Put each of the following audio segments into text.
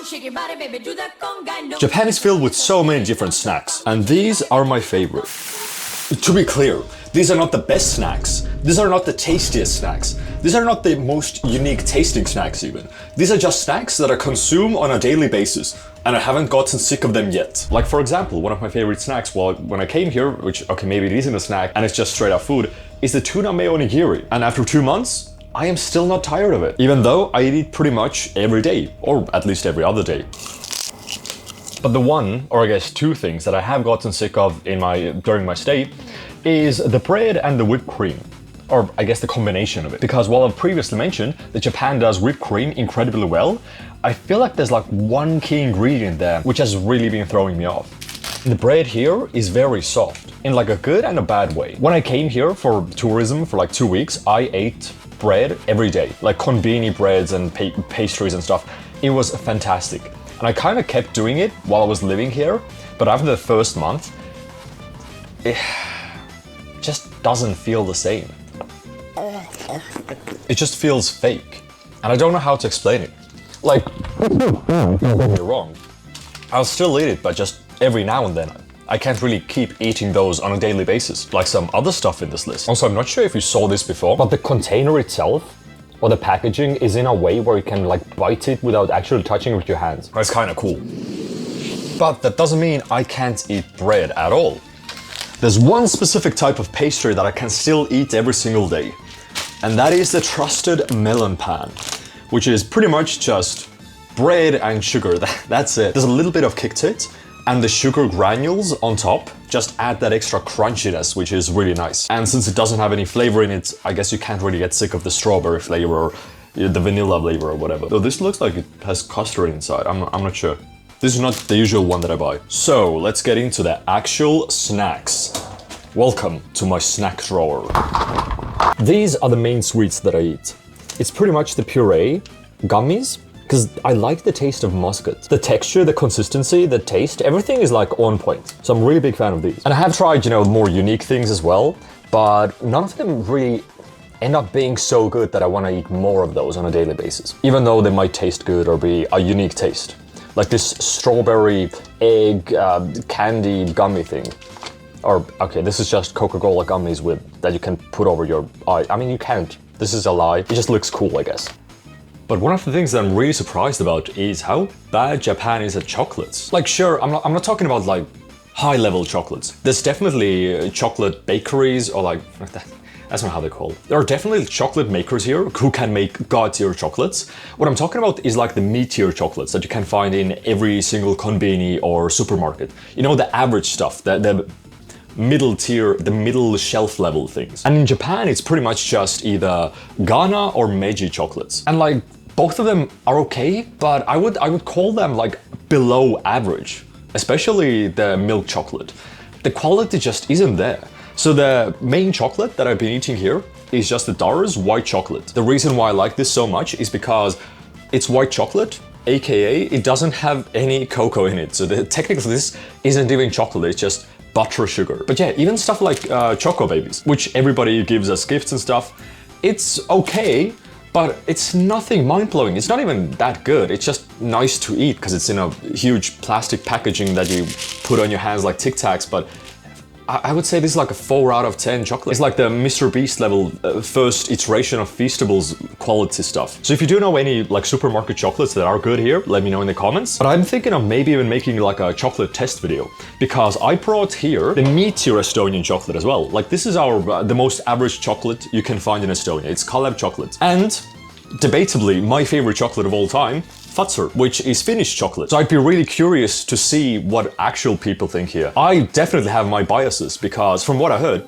shake your body, baby, do that conga. No. Japan is filled with so many different snacks, and these are my favorite. To be clear, these are not the best snacks. These are not the tastiest snacks. These are not the most unique tasting snacks even. These are just snacks that I consume on a daily basis, and I haven't gotten sick of them yet. Like for example, one of my favorite snacks, well, when I came here, which, okay, maybe it isn't a snack and it's just straight up food, is the tuna mayo nigiri. And after 2 months, I am still not tired of it, even though I eat it pretty much every day, or at least every other day. But the one, or I guess two things that I have gotten sick of during my stay is the bread and the whipped cream. Or I guess the combination of it. Because while I've previously mentioned that Japan does whipped cream incredibly well, I feel like there's like one key ingredient there which has really been throwing me off. The bread here is very soft, in like a good and a bad way. When I came here for tourism for like 2 weeks, I ate bread every day, like konbini breads and pastries and stuff. It was fantastic. And I kind of kept doing it while I was living here, but after the first month, it just doesn't feel the same. It just feels fake. And I don't know how to explain it. Like, don't get me wrong, I'll still eat it, but just every now and then. I can't really keep eating those on a daily basis, like some other stuff in this list. Also, I'm not sure if you saw this before, but the container itself, or the packaging, is in a way where you can like bite it without actually touching it with your hands. That's kind of cool. But that doesn't mean I can't eat bread at all. There's one specific type of pastry that I can still eat every single day, and that is the trusted melon pan, which is pretty much just bread and sugar. That's it. There's a little bit of kick to it, and the sugar granules on top just add that extra crunchiness, which is really nice. And since it doesn't have any flavor in it, I guess you can't really get sick of the strawberry flavor or the vanilla flavor or whatever. Though this looks like it has custard inside, I'm not sure. This is not the usual one that I buy. So let's get into the actual snacks. Welcome to my snack drawer. These are the main sweets that I eat. It's pretty much the puree, gummies, because I like the taste of muscat. The texture, the consistency, the taste, everything is like on point. So I'm a really big fan of these. And I have tried, more unique things as well, but none of them really end up being so good that I want to eat more of those on a daily basis. Even though they might taste good or be a unique taste. Like this strawberry egg candy gummy thing. Or, okay, this is just Coca-Cola gummies that you can put over your eye. I mean, you can't. This is a lie. It just looks cool, I guess. But one of the things that I'm really surprised about is how bad Japan is at chocolates. Like, sure, I'm not talking about like high-level chocolates. There's definitely chocolate bakeries or like, that's not how they're called. There are definitely chocolate makers here who can make god-tier chocolates. What I'm talking about is like the mid-tier chocolates that you can find in every single konbini or supermarket. The average stuff, the middle tier, the middle shelf level things. And in Japan, it's pretty much just either Ghana or Meiji chocolates. And like, both of them are okay, but I would call them like below average, especially the milk chocolate. The quality just isn't there. So the main chocolate that I've been eating here is just the Dar's white chocolate. The reason why I like this so much is because it's white chocolate, aka it doesn't have any cocoa in it. So technically this isn't even chocolate, it's just butter sugar. But yeah, even stuff like Choco Babies, which everybody gives as gifts and stuff, it's okay, but it's nothing mind-blowing. It's not even that good. It's just nice to eat because it's in a huge plastic packaging that you put on your hands like Tic Tacs, but I would say this is like a 4 out of 10 chocolate. It's like the Mr. Beast level first iteration of Feastables quality stuff. So if you do know any like supermarket chocolates that are good here, let me know in the comments. But I'm thinking of maybe even making like a chocolate test video, because I brought here the mid-tier Estonian chocolate as well. Like this is the most average chocolate you can find in Estonia. It's Kalev chocolate. And debatably my favorite chocolate of all time, Fazer, which is Finnish chocolate. So I'd be really curious to see what actual people think here. I definitely have my biases because from what I heard,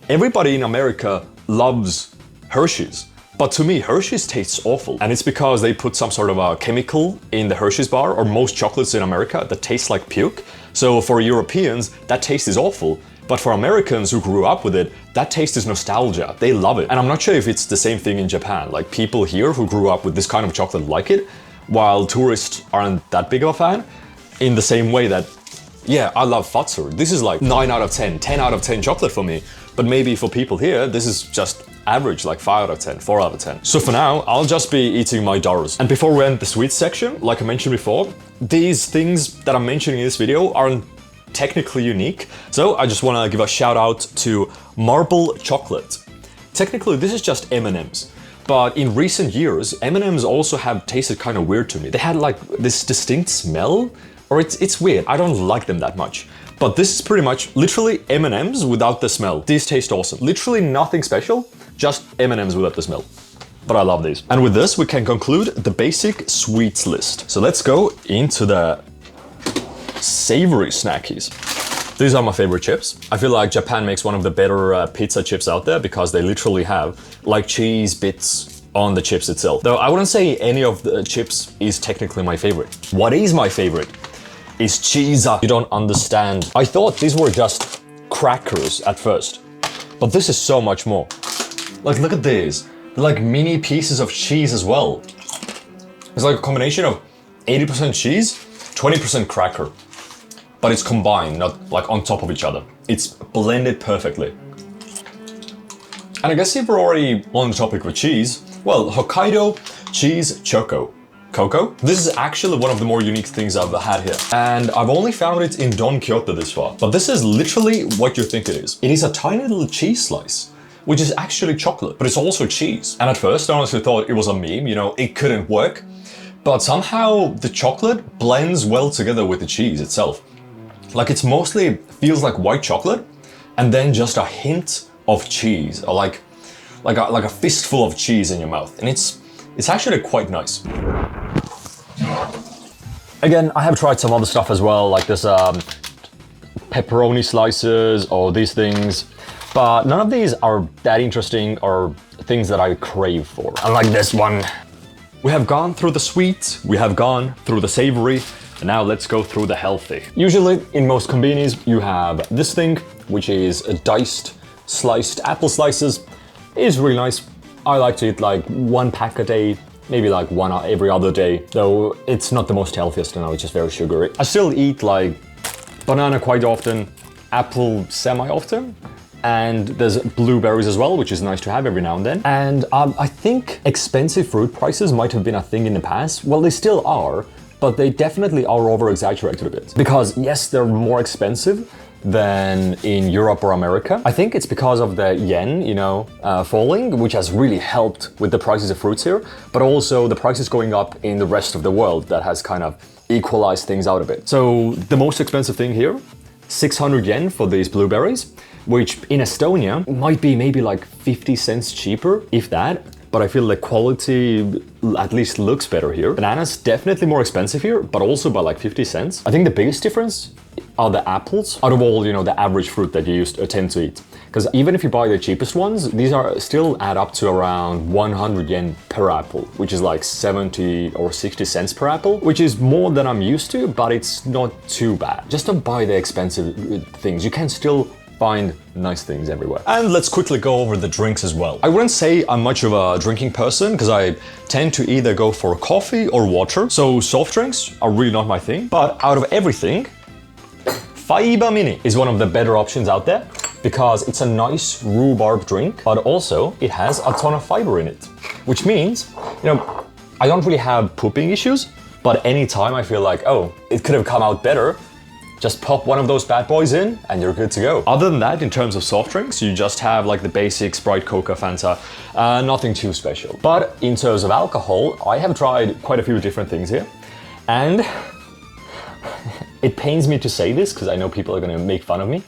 everybody in America loves Hershey's. But to me, Hershey's tastes awful. And it's because they put some sort of a chemical in the Hershey's bar or most chocolates in America that taste like puke. So for Europeans, that taste is awful. But for Americans who grew up with it, that taste is nostalgia. They love it. And I'm not sure if it's the same thing in Japan. Like people here who grew up with this kind of chocolate like it, while tourists aren't that big of a fan, in the same way that, yeah, I love Fazer. This is like 9 out of 10, 10 out of 10 chocolate for me. But maybe for people here, this is just average, like 5 out of 10, 4 out of 10. So for now, I'll just be eating my Doros. And before we end the sweets section, like I mentioned before, these things that I'm mentioning in this video aren't technically unique. So I just want to give a shout out to Marble Chocolate. Technically, this is just M&Ms. But in recent years, M&Ms also have tasted kind of weird to me. They had like this distinct smell, or it's weird. I don't like them that much. But this is pretty much literally M&Ms without the smell. These taste awesome. Literally nothing special, just M&Ms without the smell. But I love these. And with this, we can conclude the basic sweets list. So let's go into the savory snackies. These are my favorite chips. I feel like Japan makes one of the better pizza chips out there because they literally have like cheese bits on the chips itself. Though I wouldn't say any of the chips is technically my favorite. What is my favorite is cheese. You don't understand. I thought these were just crackers at first, but this is so much more. Like, look at these. They're like mini pieces of cheese as well. It's like a combination of 80% cheese, 20% cracker. But it's combined, not like on top of each other. It's blended perfectly. And I guess if we're already on the topic of cheese, well, Hokkaido cheese choco. Cocoa? This is actually one of the more unique things I've had here. And I've only found it in Don Kyoto this far. But this is literally what you think it is. It is a tiny little cheese slice, which is actually chocolate, but it's also cheese. And at first I honestly thought it was a meme, you know, it couldn't work. But somehow the chocolate blends well together with the cheese itself. Like it's mostly feels like white chocolate and then just a hint of cheese, or like a fistful of cheese in your mouth. And it's actually quite nice. Again, I have tried some other stuff as well, like this pepperoni slices or these things, but none of these are that interesting or things that I crave for. Unlike this one. We have gone through the sweet, we have gone through the savory, and now let's go through the healthy. Usually, in most convenies, you have this thing, which is a diced, sliced apple slices. It is really nice. I like to eat like 1 pack a day, maybe like 1 every other day, though it's not the most healthiest and it's just very sugary. I still eat like banana quite often, apple semi-often, and there's blueberries as well, which is nice to have every now and then. And I think expensive fruit prices might have been a thing in the past. Well, they still are, but they definitely are over-exaggerated a bit. Because yes, they're more expensive than in Europe or America. I think it's because of the yen, you know, falling, which has really helped with the prices of fruits here, but also the prices going up in the rest of the world that has kind of equalized things out a bit. So the most expensive thing here, 600 yen for these blueberries, which in Estonia might be maybe like 50 cents cheaper, if that. But I feel the quality at least looks better here. Bananas definitely more expensive here, but also by like 50 cents. I think the biggest difference are the apples out of all, you know, the average fruit that you tend to eat. Because even if you buy the cheapest ones, these are still add up to around 100 yen per apple, which is like 70 or 60 cents per apple, which is more than I'm used to, but it's not too bad. Just don't buy the expensive things. You can still find nice things everywhere. And let's quickly go over the drinks as well. I wouldn't say I'm much of a drinking person because I tend to either go for coffee or water. So soft drinks are really not my thing. But out of everything, Faiba Mini is one of the better options out there because it's a nice rhubarb drink, but also it has a ton of fiber in it, which means, you know, I don't really have pooping issues, but anytime I feel like, oh, it could have come out better, just pop one of those bad boys in and you're good to go. Other than that, in terms of soft drinks, you just have like the basic Sprite, Coca, Fanta, nothing too special. But in terms of alcohol, I have tried quite a few different things here. And it pains me to say this because I know people are gonna make fun of me.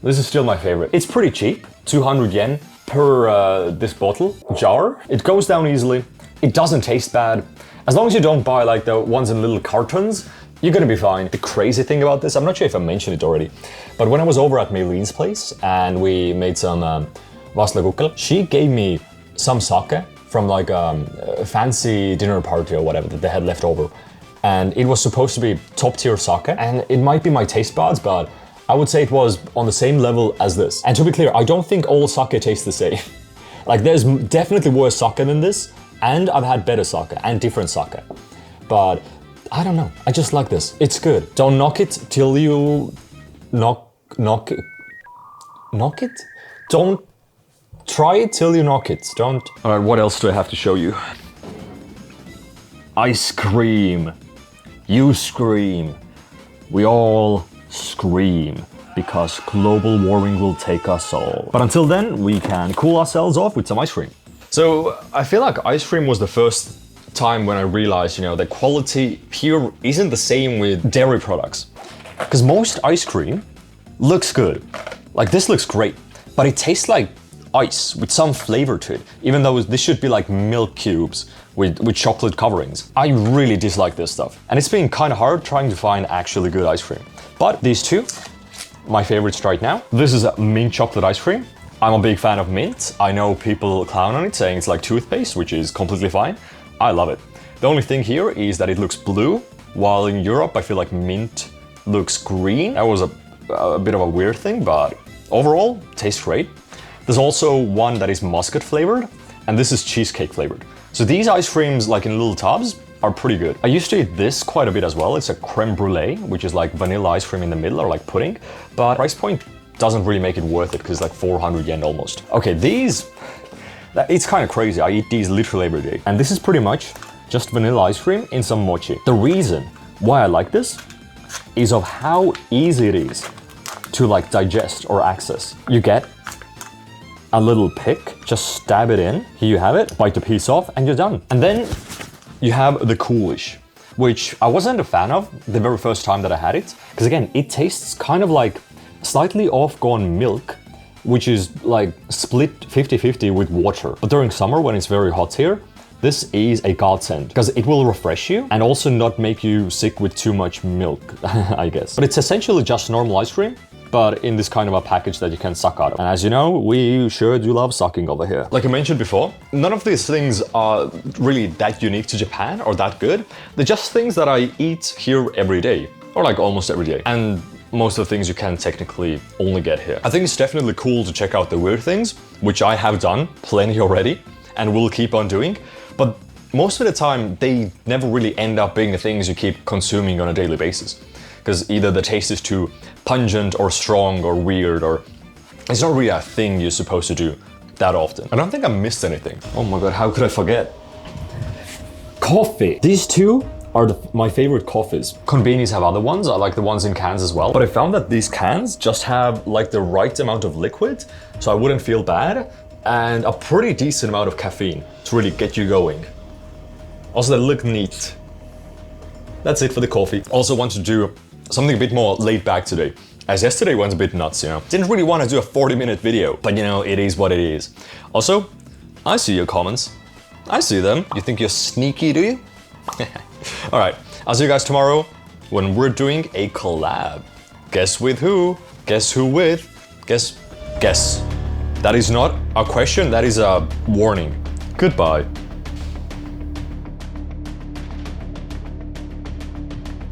This is still my favorite. It's pretty cheap, 200 yen per this bottle jar. It goes down easily. It doesn't taste bad. As long as you don't buy like the ones in little cartons, you're gonna be fine. The crazy thing about this, I'm not sure if I mentioned it already, but when I was over at Mayleen's place and we made some vaslagukkel, she gave me some sake from like a fancy dinner party or whatever that they had left over. And it was supposed to be top tier sake, and it might be my taste buds, but I would say it was on the same level as this. And to be clear, I don't think all sake tastes the same. Like there's definitely worse sake than this, and I've had better sake and different sake. But I don't know, I just like this. It's good. Don't knock it till you knock it. Don't try it till you knock it. Don't. All right, what else do I have to show you? Ice cream. You scream. We all scream because global warming will take us all. But until then, we can cool ourselves off with some ice cream. So I feel like ice cream was the first time when I realized, you know, that quality here isn't the same with dairy products. Because most ice cream looks good. Like this looks great, but it tastes like ice with some flavor to it, even though this should be like milk cubes with chocolate coverings. I really dislike this stuff. And it's been kind of hard trying to find actually good ice cream. But these two, my favorites right now. This is a mint chocolate ice cream. I'm a big fan of mint. I know people clown on it saying it's like toothpaste, which is completely fine. I love it. The only thing here is that it looks blue, while in Europe I feel like mint looks green. That was a bit of a weird thing, but overall, tastes great. There's also one that is muscat flavored, and this is cheesecake flavored. So these ice creams, like in little tubs, are pretty good. I used to eat this quite a bit as well. It's a creme brulee, which is like vanilla ice cream in the middle, or like pudding, but price point doesn't really make it worth it because it's like 400 yen almost. Okay, these, it's kind of crazy. I eat these literally every day. And this is pretty much just vanilla ice cream in some mochi. The reason why I like this is of how easy it is to like digest or access. You get a little pick, just stab it in, here you have it, bite the piece off, and you're done. And then you have the coolish, which I wasn't a fan of the very first time that I had it, because again, it tastes kind of like slightly off-gone milk, which is like split 50-50 with water. But during summer, when it's very hot here, this is a godsend, because it will refresh you and also not make you sick with too much milk, I guess. But it's essentially just normal ice cream, but in this kind of a package that you can suck out of. And as you know, we sure do love sucking over here. Like I mentioned before, none of these things are really that unique to Japan or that good. They're just things that I eat here every day, or like almost every day. And most of the things you can technically only get here. I think it's definitely cool to check out the weird things, which I have done plenty already and will keep on doing. But most of the time, they never really end up being the things you keep consuming on a daily basis. Because either the taste is too pungent or strong or weird, or it's not really a thing you're supposed to do that often. I don't think I missed anything. Oh my god, how could I forget? Coffee. These two are my favorite coffees. Convenies have other ones. I like the ones in cans as well. But I found that these cans just have like the right amount of liquid, so I wouldn't feel bad, and a pretty decent amount of caffeine to really get you going. Also, they look neat. That's it for the coffee. Also want to do something a bit more laid back today, as yesterday went a bit nuts, you know. Didn't really want to do a 40-minute video, but you know, it is what it is. Also, I see your comments. I see them. You think you're sneaky, do you? All right, I'll see you guys tomorrow when we're doing a collab. Guess with who? Guess who with? Guess. That is not a question, that is a warning. Goodbye.